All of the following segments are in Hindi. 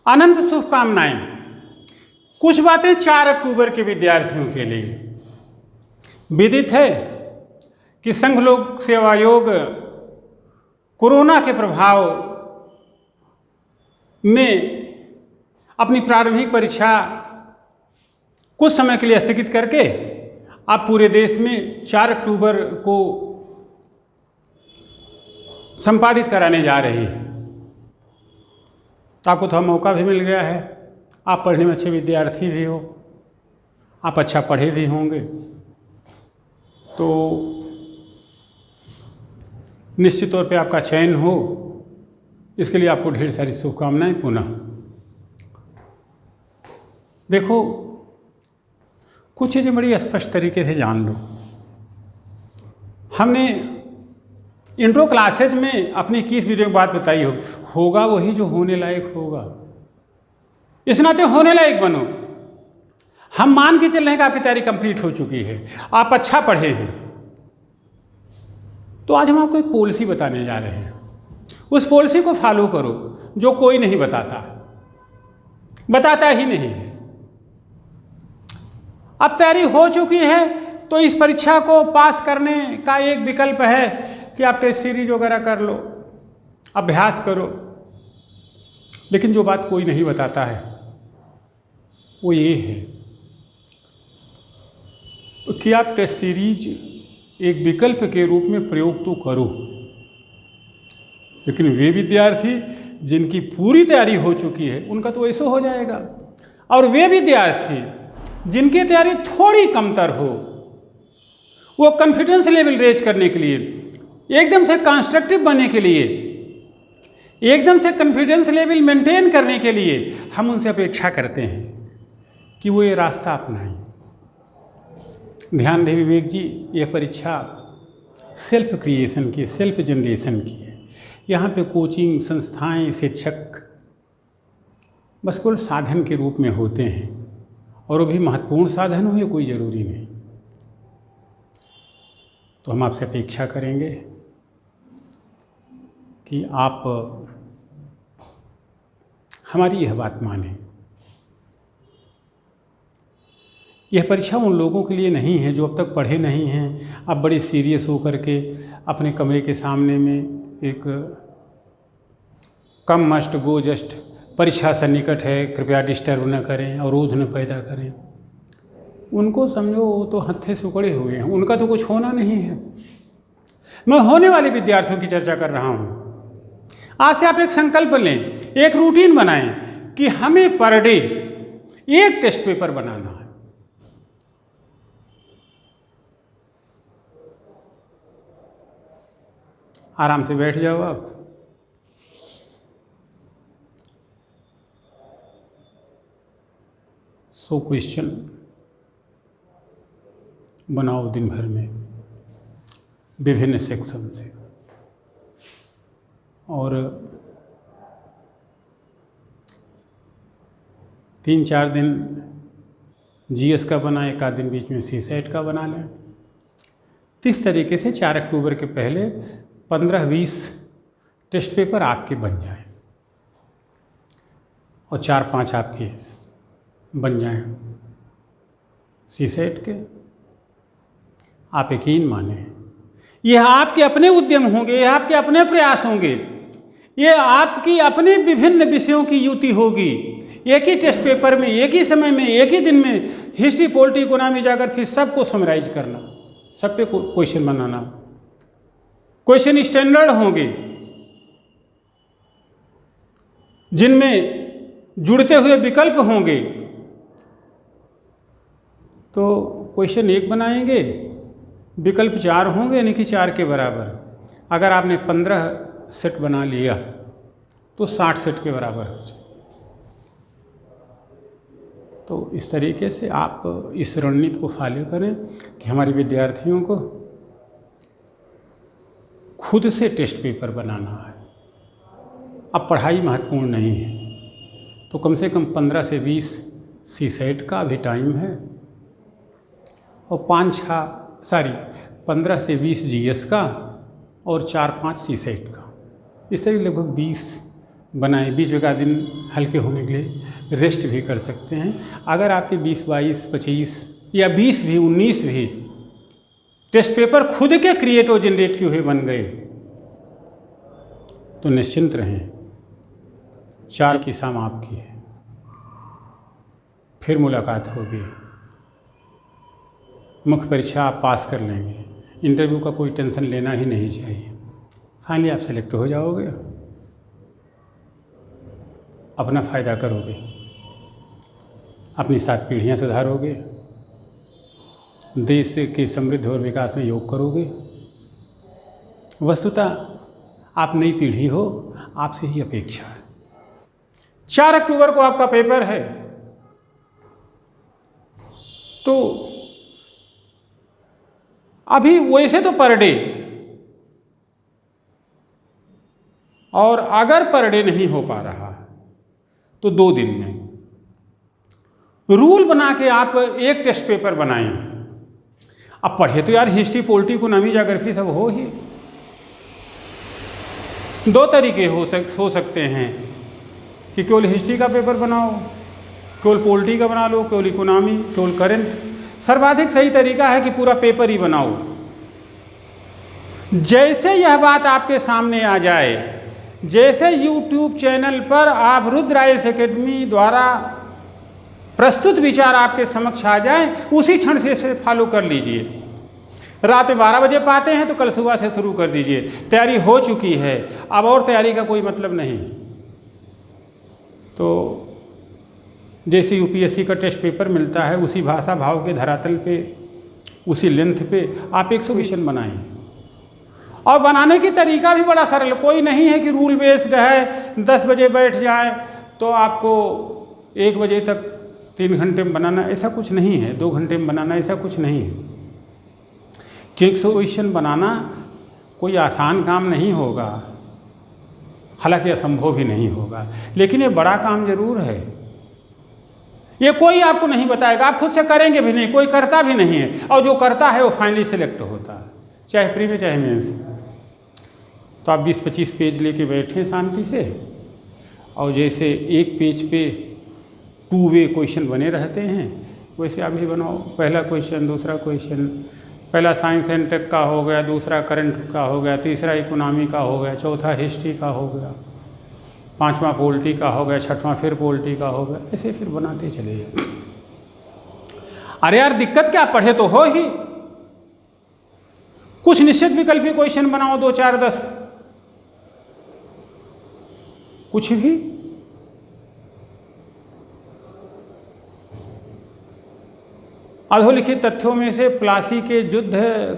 अनंत शुभकामनाएं। कुछ बातें 4 अक्टूबर के विद्यार्थियों के लिए। विदित है कि संघ लोक सेवा आयोग कोरोना के प्रभाव में अपनी प्रारंभिक परीक्षा कुछ समय के लिए स्थगित करके अब पूरे देश में 4 अक्टूबर को संपादित कराने जा रही है। तो आपको थोड़ा मौका भी मिल गया है। आप पढ़ने में अच्छे विद्यार्थी भी हो, आप अच्छा पढ़े भी होंगे, तो निश्चित तौर पे आपका चयन हो, इसके लिए आपको ढेर सारी शुभकामनाएं। पुनः देखो, कुछ चीज़ें बड़ी स्पष्ट तरीके से जान लो। हमने इंट्रो क्लासेज में अपनी किस वीडियो में बात बताई होगा वही जो होने लायक होगा। इस नाते होने लायक बनो। हम मान के चल रहे हैं कि आपकी तैयारी कंप्लीट हो चुकी है, आप अच्छा पढ़े हैं। तो आज हम आपको एक पॉलिसी बताने जा रहे हैं। उस पॉलिसी को फॉलो करो जो कोई नहीं बताता ही नहीं है। अब तैयारी हो चुकी है तो इस परीक्षा को पास करने का एक विकल्प है कि आप टेस्ट सीरीज वगैरह कर लो, अभ्यास करो। लेकिन जो बात कोई नहीं बताता है वो ये है कि आप टेस्ट सीरीज एक विकल्प के रूप में प्रयोग तो करो, लेकिन वे विद्यार्थी जिनकी पूरी तैयारी हो चुकी है उनका तो ऐसा हो जाएगा, और वे विद्यार्थी जिनकी तैयारी थोड़ी कमतर हो, वो कॉन्फिडेंस लेवल रेज करने के लिए, एकदम से कंस्ट्रक्टिव बनने के लिए, एकदम से कॉन्फिडेंस लेवल मेंटेन करने के लिए हम उनसे अपेक्षा करते हैं कि वो ये रास्ता अपनाएं। ध्यान दें विवेक जी, यह परीक्षा सेल्फ क्रिएशन की, सेल्फ जनरेशन की है। यहाँ पे कोचिंग संस्थाएं, शिक्षक बस केवल साधन के रूप में होते हैं, और वो भी महत्वपूर्ण साधन हो, ये कोई ज़रूरी नहीं। तो हम आपसे अपेक्षा करेंगे कि आप हमारी यह बात मानें। यह परीक्षा उन लोगों के लिए नहीं है जो अब तक पढ़े नहीं हैं, अब बड़े सीरियस होकर के अपने कमरे के सामने में एक कम मस्ट गो जस्ट, परीक्षा सन्निकट है, कृपया डिस्टर्ब न करें, अवरोध न पैदा करें। उनको समझो वो तो हत्थे सुकड़े हुए हैं, उनका तो कुछ होना नहीं है। मैं होने वाले विद्यार्थियों की चर्चा कर रहा हूँ। आज से आप एक संकल्प लें, एक रूटीन बनाएं कि हमें पर डे एक टेस्ट पेपर बनाना है। आराम से बैठ जाओ आप। सो क्वेश्चन बनाओ दिन भर में विभिन्न सेक्शन से, और 3-4 दिन जीएस का बना, एक आध दिन बीच में सीसेट का बना लें। इस तरीके से 4 अक्टूबर के पहले 15-20 टेस्ट पेपर आपके बन जाएं, और 4-5 आपके बन जाएं सीसेट के। आप यकीन माने, यह आपके अपने उद्यम होंगे, यह आपके अपने प्रयास होंगे, ये आपकी अपने विभिन्न विषयों की युति होगी। एक ही टेस्ट पेपर में, एक ही समय में, एक ही दिन में हिस्ट्री, पॉलिटी, इकोनॉमी जाकर फिर सबको समराइज करना, सब पे क्वेश्चन बनाना। क्वेश्चन स्टैंडर्ड होंगे जिनमें जुड़ते हुए विकल्प होंगे। तो क्वेश्चन 1 बनाएंगे, विकल्प 4 होंगे, यानी कि 4 के बराबर। अगर आपने 15 सेट बना लिया तो 60 सेट के बराबर हो जाए। तो इस तरीके से आप इस रणनीति को फॉलो करें कि हमारे विद्यार्थियों को खुद से टेस्ट पेपर बनाना है। अब पढ़ाई महत्वपूर्ण नहीं है, तो कम से कम 15 से 20 सीसेट का भी टाइम है, और 15 से 20 जीएस का, और 4-5 सीसेट का। इस तरह लगभग 20 बनाएं। बीच में का दिन हल्के होने के लिए रेस्ट भी कर सकते हैं। अगर आपके 20, 22, 25 या 20 भी 19 भी टेस्ट पेपर खुद के क्रिएट और जनरेट किए हुए बन गए तो निश्चिंत रहें, 4 की शाम आपकी है, फिर मुलाकात होगी। मुख्य परीक्षा आप पास कर लेंगे, इंटरव्यू का कोई टेंशन लेना ही नहीं चाहिए। फाइनली आप सेलेक्ट हो जाओगे, अपना फ़ायदा करोगे, अपनी 7 पीढ़ियाँ सुधारोगे, देश के समृद्धि और विकास में योग करोगे। वस्तुतः आप नई पीढ़ी हो, आपसे ही अपेक्षा है। 4 अक्टूबर को आपका पेपर है, तो अभी वैसे तो पर डे, और अगर पर डे नहीं हो पा रहा तो 2 दिन में रूल बना के आप एक टेस्ट पेपर बनाएं। अब पढ़े तो यार हिस्ट्री, पॉलिटी, इकोनॉमी, ज्योग्राफी सब हो ही। 2 तरीके हो सकते हैं कि केवल हिस्ट्री का पेपर बनाओ, केवल पॉलिटी का बना लो, केवल इकोनॉमी, केवल करंट। सर्वाधिक सही तरीका है कि पूरा पेपर ही बनाओ। जैसे यह बात आपके सामने आ जाए, जैसे YouTube चैनल पर आप रुद्र आईएएस एकेडमी द्वारा प्रस्तुत विचार आपके समक्ष आ जाए, उसी क्षण से इसे फॉलो कर लीजिए। रात 12 बजे पाते हैं तो कल सुबह से शुरू कर दीजिए। तैयारी हो चुकी है, अब और तैयारी का कोई मतलब नहीं। तो जैसे यूपीएससी का टेस्ट पेपर मिलता है, उसी भाषा भाव के धरातल पे, उसी लेंथ पे आप 100 क्वेश्चन बनाएं। और बनाने की तरीका भी बड़ा सरल, कोई नहीं है कि रूल बेस्ड है 10 बजे बैठ जाए तो आपको 1 बजे तक 3 घंटे में बनाना, ऐसा कुछ नहीं है। 2 घंटे में बनाना, ऐसा कुछ नहीं है। कि 100 क्वेश्चन बनाना कोई आसान काम नहीं होगा, हालांकि असंभव भी नहीं होगा, लेकिन ये बड़ा काम जरूर है। ये कोई आपको नहीं बताएगा, आप खुद से करेंगे भी नहीं, कोई करता भी नहीं है। और जो करता है वो फाइनली सिलेक्ट होता है, चाहे प्री में चाहे मेंस। तो आप 20-25 पेज लेके बैठें शांति से, और जैसे एक पेज पे 2 वे क्वेश्चन बने रहते हैं, वैसे आप भी बनाओ। पहला क्वेश्चन, दूसरा क्वेश्चन, पहला साइंस एंड टेक का हो गया, दूसरा करंट का हो गया, तीसरा इकोनॉमी का हो गया, चौथा हिस्ट्री का हो गया, 5वां पॉलिटी का हो गया, 6वां फिर पॉलिटी का हो गया, ऐसे फिर बनाते चले जाए। अरे यार दिक्कत क्या, पढ़े तो हो ही। कुछ निश्चित विकल्पी क्वेश्चन बनाओ, 2, 4, 10, कुछ भी। अधोलिखित तथ्यों में से प्लासी के युद्ध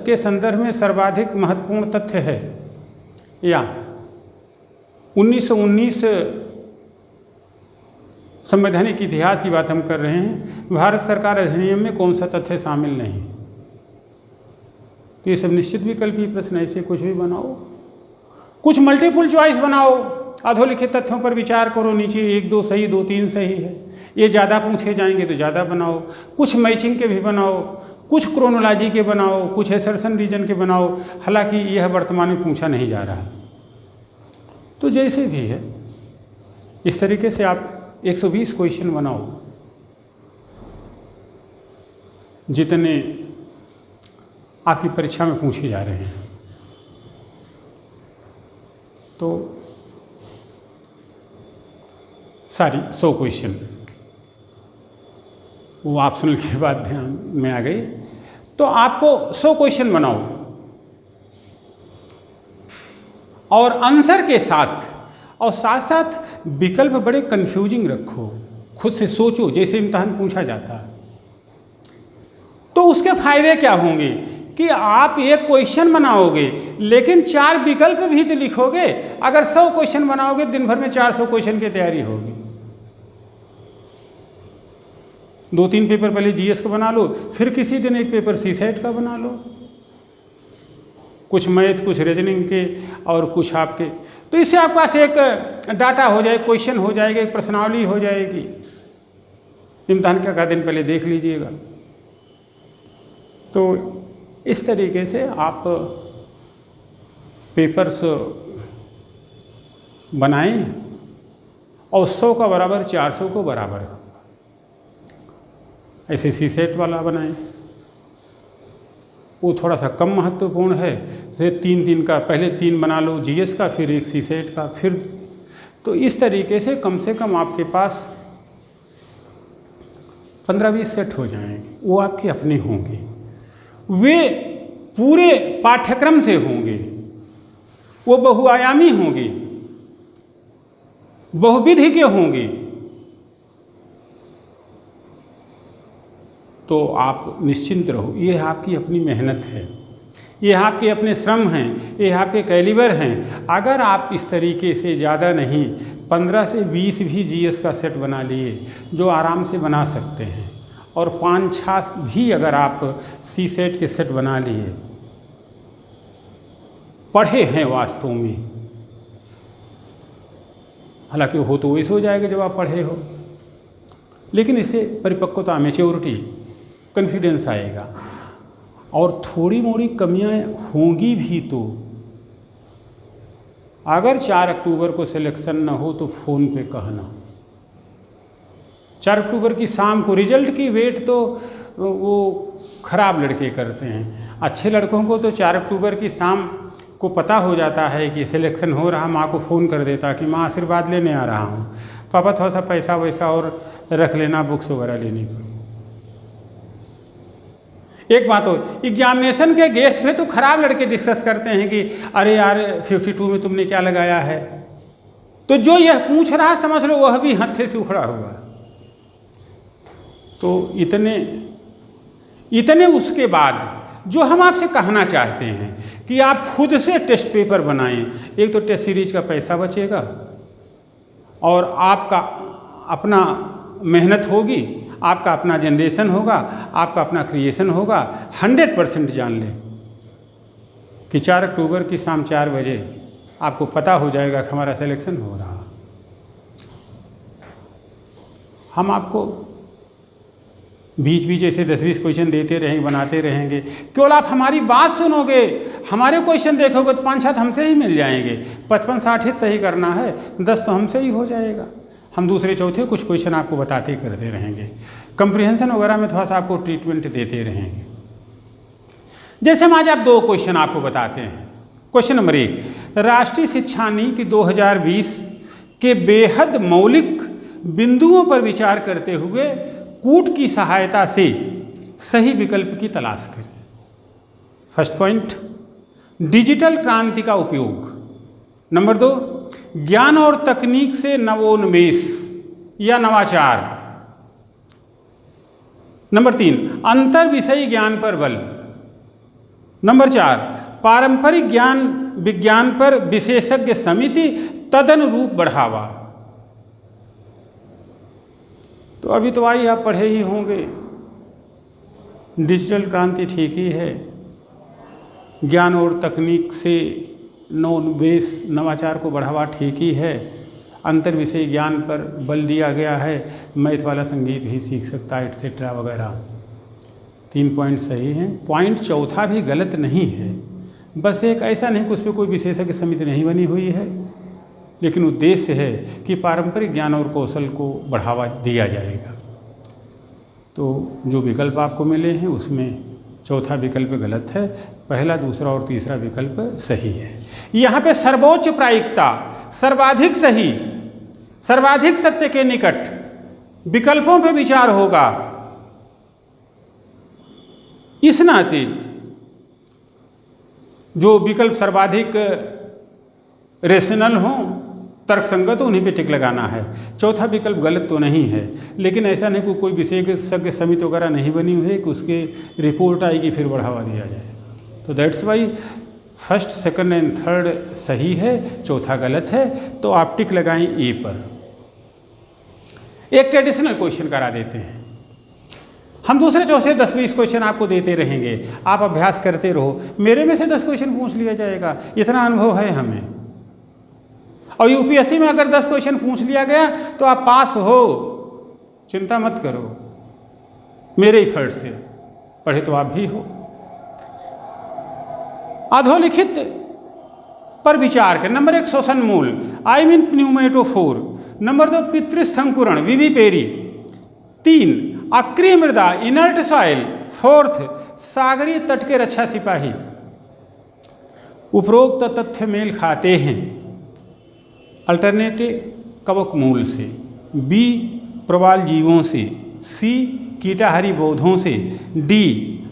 के संदर्भ में सर्वाधिक महत्वपूर्ण तथ्य है, या 1919 संवैधानिक इतिहास की बात हम कर रहे हैं, भारत सरकार अधिनियम में कौन सा तथ्य शामिल नहीं। तो ये सब निश्चित विकल्पी प्रश्न, ऐसे कुछ भी बनाओ। कुछ मल्टीपल चॉइस बनाओ, अधोलिखित तथ्यों पर विचार करो, नीचे 1, 2 सही, 2, 3 सही है। ये ज़्यादा पूछे जाएंगे तो ज़्यादा बनाओ। कुछ मैचिंग के भी बनाओ, कुछ क्रोनोलॉजी के बनाओ, कुछ एसर्शन रीजन के बनाओ। हालांकि यह वर्तमान में पूछा नहीं जा रहा, तो जैसे भी है इस तरीके से आप 120 क्वेश्चन बनाओ, जितने आपकी परीक्षा में पूछे जा रहे हैं। तो सारी 100 क्वेश्चन वो ऑप्शनल के बाद ध्यान में आ गई। तो आपको 100 क्वेश्चन बनाओ, और आंसर के साथ, और साथ साथ विकल्प बड़े कंफ्यूजिंग रखो, खुद से सोचो जैसे इम्तहान पूछा जाता है। तो उसके फायदे क्या होंगे कि आप एक क्वेश्चन बनाओगे लेकिन 4 विकल्प भी तो लिखोगे। अगर 100 क्वेश्चन बनाओगे दिन भर में 400 क्वेश्चन की तैयारी होगी। 2-3 पेपर पहले जीएस का बना लो, फिर किसी दिन एक पेपर सीसेट का बना लो, कुछ मैथ, कुछ रीजनिंग के, और कुछ आपके। तो इससे आपके पास एक डाटा हो जाए, क्वेश्चन हो जाएगा, एक प्रश्नावली हो जाएगी। इम्तहान का दिन पहले देख लीजिएगा। तो इस तरीके से आप पेपर्स बनाएं और 100 का बराबर 400 को बराबर होगा। ऐसे सी सेट वाला बनाएं, वो थोड़ा सा कम महत्वपूर्ण है। जैसे 3 का, पहले 3 बना लो जीएस का, फिर एक सी सेट का, फिर तो इस तरीके से कम आपके पास 15-20 सेट हो जाएंगे। वो आपके अपने होंगे, वे पूरे पाठ्यक्रम से होंगे, वो बहुआयामी होंगे, बहुविधि के होंगे। तो आप निश्चिंत रहो, ये आपकी अपनी मेहनत है, ये आपके अपने श्रम हैं, ये आपके कैलिबर हैं। अगर आप इस तरीके से ज़्यादा नहीं 15 से 20 भी जीएस का सेट बना लिए, जो आराम से बना सकते हैं, और 5-6 भी अगर आप सी सेट के सेट बना लिए, पढ़े हैं वास्तव में, हालांकि हो तो वैसे हो जाएगा जब आप पढ़े हो, लेकिन इससे परिपक्वता, मैच्योरिटी, कॉन्फिडेंस आएगा। और थोड़ी मोड़ी कमियां होंगी भी, तो अगर 4 अक्टूबर को सिलेक्शन ना हो तो फ़ोन पे कहना। 4 अक्टूबर की शाम को रिजल्ट की वेट तो वो ख़राब लड़के करते हैं। अच्छे लड़कों को तो 4 अक्टूबर की शाम को पता हो जाता है कि सिलेक्शन हो रहा, माँ को फ़ोन कर देता कि माँ आशीर्वाद लेने आ रहा हूँ, पापा थोड़ा सा पैसा वैसा और रख लेना, बुक्स वगैरह लेने को। एक बात और, एग्जामिनेशन के गेट पे तो खराब लड़के डिस्कस करते हैं कि अरे यार 52 में तुमने क्या लगाया है। तो जो यह पूछ रहा समझ लो वह भी हत्थे से उखड़ा हुआ। तो इतने उसके बाद जो हम आपसे कहना चाहते हैं कि आप खुद से टेस्ट पेपर बनाएं। एक तो टेस्ट सीरीज का पैसा बचेगा और आपका अपना मेहनत होगी, आपका अपना जनरेशन होगा, आपका अपना क्रिएशन होगा। 100% जान लें कि 4 अक्टूबर की शाम 4 बजे आपको पता हो जाएगा कि हमारा सिलेक्शन हो रहा। हम आपको बीच बीच ऐसे 10-20 क्वेश्चन देते रहेंगे, बनाते रहेंगे। केवल आप हमारी बात सुनोगे, हमारे क्वेश्चन देखोगे तो 5-7 हमसे ही मिल जाएंगे। 55-60 ही सही करना है, 10 तो हमसे ही हो जाएगा। हम दूसरे चौथे कुछ क्वेश्चन आपको बताते करते रहेंगे। कंप्रिहेंशन वगैरह में थोड़ा सा आपको ट्रीटमेंट देते रहेंगे। जैसे हम आज आप 2 क्वेश्चन आपको बताते हैं। क्वेश्चन नंबर 1, राष्ट्रीय शिक्षा नीति 2020 के बेहद मौलिक बिंदुओं पर विचार करते हुए कूट की सहायता से सही विकल्प की तलाश करें। फर्स्ट पॉइंट, डिजिटल क्रांति का उपयोग। नंबर 2, ज्ञान और तकनीक से नवोन्मेष या नवाचार। नंबर 3, अंतर विषयी ज्ञान पर बल। नंबर 4, पारंपरिक ज्ञान विज्ञान पर विशेषज्ञ समिति तदनुरूप बढ़ावा। तो अभी तो आई आप पढ़े ही होंगे, डिजिटल क्रांति ठीक ही है, ज्ञान और तकनीक से नवोन्मेष नवाचार को बढ़ावा ठीक ही है, अंतर विषय ज्ञान पर बल दिया गया है, मैथ वाला संगीत भी सीख सकता है एटसेट्रा वगैरह। 3 पॉइंट सही हैं। पॉइंट चौथा भी गलत नहीं है, बस एक ऐसा नहीं कि उस पर कोई विशेषज्ञ समिति नहीं बनी हुई है, लेकिन उद्देश्य है कि पारंपरिक ज्ञान और कौशल को बढ़ावा दिया जाएगा। तो जो विकल्प आपको मिले हैं उसमें चौथा विकल्प गलत है, पहला, दूसरा और तीसरा विकल्प सही है। यहाँ पे सर्वोच्च प्रायिकता, सर्वाधिक सही, सर्वाधिक सत्य के निकट विकल्पों पे विचार होगा। इस नाते जो विकल्प सर्वाधिक रेशनल हों, तर्कसंगत हो, उन्हीं पे टिक लगाना है। चौथा विकल्प गलत तो नहीं है, लेकिन ऐसा नहीं कि कोई विशेषज्ञ समिति वगैरह नहीं बनी हुई है कि उसके रिपोर्ट आएगी फिर बढ़ावा दिया जाएगा। तो that's why first, second and third सही है, चौथा गलत है। तो आप टिक लगाएं ए पर। एक ट्रेडिशनल क्वेश्चन करा देते हैं। हम दूसरे चौथे 10-20 क्वेश्चन आपको देते रहेंगे, आप अभ्यास करते रहो। मेरे में से 10 क्वेश्चन पूछ लिया जाएगा, इतना अनुभव है हमें। और यूपीएससी में अगर 10 क्वेश्चन पूछ लिया गया तो आप पास हो, चिंता मत करो, मेरे एफर्ट से पढ़े तो आप भी हो। अधोलिखित पर विचार करें। नंबर 1, श्वसन मूल, I mean pneumatophore. Number 2 पितृस्थंकुरण vivipary. 3 अक्रिय मृदा इनर्ट सॉइल। 4th सागरीय तट के रक्षा सिपाही। उपरोक्त तथ्य मेल खाते हैं। अल्टरनेटिव कवक मूल से, बी प्रवाल जीवों से, सी कीटाहारी पौधों से, डी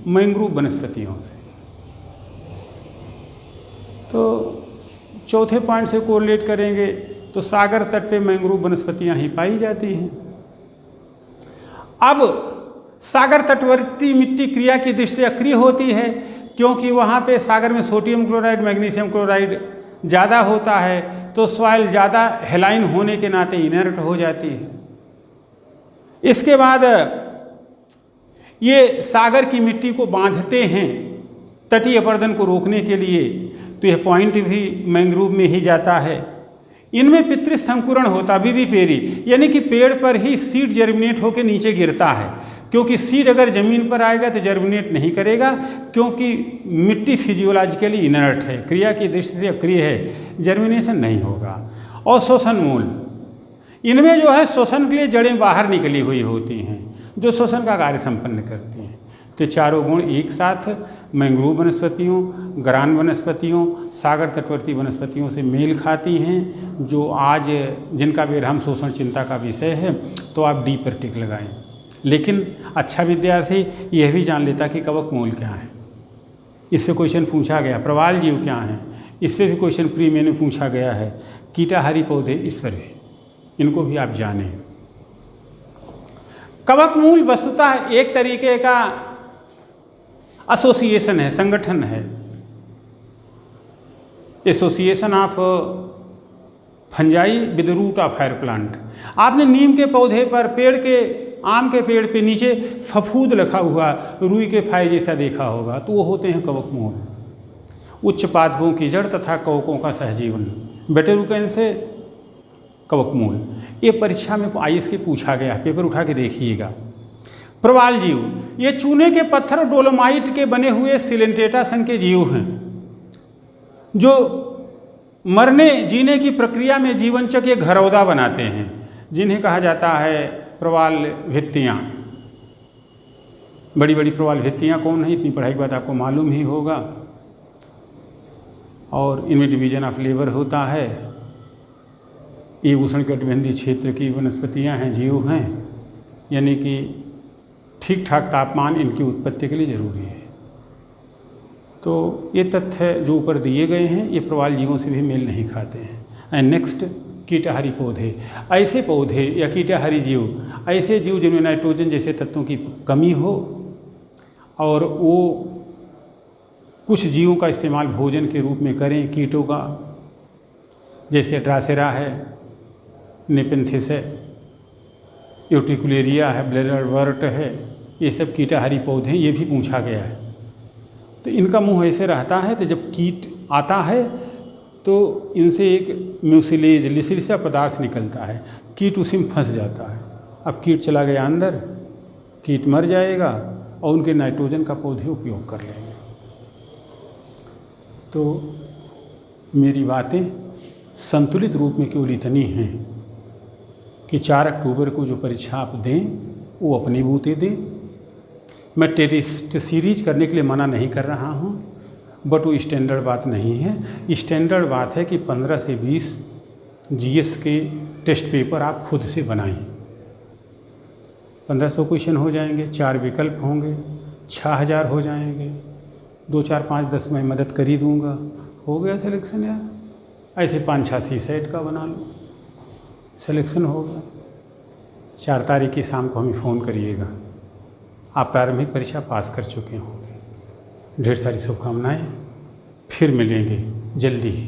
मैंग्रोव वनस्पतियों से। तो चौथे पॉइंट से कोरिलेट करेंगे तो सागर तट पे मैंग्रोव वनस्पतियां ही पाई जाती हैं। अब सागर तटवर्ती मिट्टी क्रिया की दृष्टि से अक्रिय होती है, क्योंकि वहाँ पे सागर में सोडियम क्लोराइड मैग्नीशियम क्लोराइड ज़्यादा होता है, तो सॉइल ज़्यादा हेलाइन होने के नाते इनर्ट हो जाती है। इसके बाद ये सागर की मिट्टी को बांधते हैं तटीय अपरदन को रोकने के लिए, तो यह पॉइंट भी मैंग्रोव में ही जाता है। इनमें पितृस्थंकुरण होता विविपेरी, यानी कि पेड़ पर ही सीड जर्मिनेट होकर नीचे गिरता है, क्योंकि सीड अगर ज़मीन पर आएगा तो जर्मिनेट नहीं करेगा, क्योंकि मिट्टी फिजियोलॉजिकली इनर्ट है, क्रिया की दृष्टि से अक्रिय है, जर्मिनेशन नहीं होगा। और श्वसन मूल, इनमें जो है श्वसन के लिए जड़ें बाहर निकली हुई होती हैं जो श्वसन का कार्य संपन्न करती हैं। तो चारों गुण एक साथ मैंग्रोव वनस्पतियों, ग्रान वनस्पतियों, सागर तटवर्ती वनस्पतियों से मेल खाती हैं, जो आज जिनका बेरहम शोषण चिंता का विषय है। तो आप डी पर टिक लगाएं। लेकिन अच्छा विद्यार्थी यह भी जान लेता कि कवक मूल क्या है, इस पर क्वेश्चन पूछा गया। प्रवाल जीव क्या हैं, इस पर भी क्वेश्चन प्री में पूछा गया है। कीटाहारी पौधे, इस पर भी, इनको भी आप जानें। कवक मूल वस्तुतः एक तरीके का एसोसिएशन है, संगठन है, association of fungi with root of higher plant. आपने नीम के पौधे पर, पेड़ के, आम के पेड़ पे नीचे फफूद लिखा हुआ रुई के फाये जैसा देखा होगा, तो वो होते हैं कवक मूल। उच्च पादपों की जड़ तथा कवकों का सहजीवन, बेटेरुकेन से कवक मूल। ये परीक्षा में IAS के पूछा गया, पेपर उठा के देखिएगा। प्रवाल जीव, ये चूने के पत्थर और डोलोमाइट के बने हुए सिलेंटेटा संघ के जीव हैं, जो मरने जीने की प्रक्रिया में जीवनचक ये घरौदा बनाते हैं, जिन्हें कहा जाता है प्रवाल भित्तियाँ। बड़ी बड़ी प्रवाल भित्तियाँ कौन है, इतनी पढ़ाई के बाद आपको मालूम ही होगा। और इनमें डिवीजन ऑफ लेबर होता है। ये उष्णकटिबंधीय क्षेत्र की वनस्पतियाँ हैं, जीव हैं, यानी कि ठीक ठाक तापमान इनकी उत्पत्ति के लिए ज़रूरी है। तो ये तथ्य जो ऊपर दिए गए हैं ये प्रवाल जीवों से भी मेल नहीं खाते हैं। एंड नेक्स्ट, कीटाहारी पौधे। ऐसे पौधे या कीटाहारी जीव, ऐसे जीव जिनमें नाइट्रोजन जैसे तत्वों की कमी हो, और वो कुछ जीवों का इस्तेमाल भोजन के रूप में करें, कीटों का, जैसे ड्रासेरा है, नेपेंथिस है, यूट्रिकुलेरिया है, ब्लेडरवर्ट है, ये सब कीटाहारी पौधे हैं। ये भी पूछा गया है। तो इनका मुंह ऐसे रहता है, तो जब कीट आता है तो इनसे एक म्यूसिलेज लिसिलिसा पदार्थ निकलता है, कीट उसी में फंस जाता है। अब कीट चला गया अंदर, कीट मर जाएगा और उनके नाइट्रोजन का पौधे उपयोग कर लेंगे। तो मेरी बातें संतुलित रूप में केवल इतनी हैं कि 4 अक्टूबर को जो परीक्षा आप दें वो अपनी बूते दें। मैं टेस्ट सीरीज करने के लिए मना नहीं कर रहा हूँ, बट वो स्टैंडर्ड बात नहीं है। स्टैंडर्ड बात है कि 15 से 20 GS के टेस्ट पेपर आप खुद से बनाएं। 1500 क्वेश्चन हो जाएंगे, 4 विकल्प होंगे, 6000 हो जाएंगे, 2, 4, 5, 10 मैं मदद कर ही दूँगा, हो गया सिलेक्शन यार। ऐसे 5-6 सेट का बना लो, सिलेक्शन होगा। 4 तारीख की शाम को हमें फ़ोन करिएगा, आप प्रारंभिक परीक्षा पास कर चुके होंगे। ढेर सारी शुभकामनाएं, फिर मिलेंगे जल्दी ही।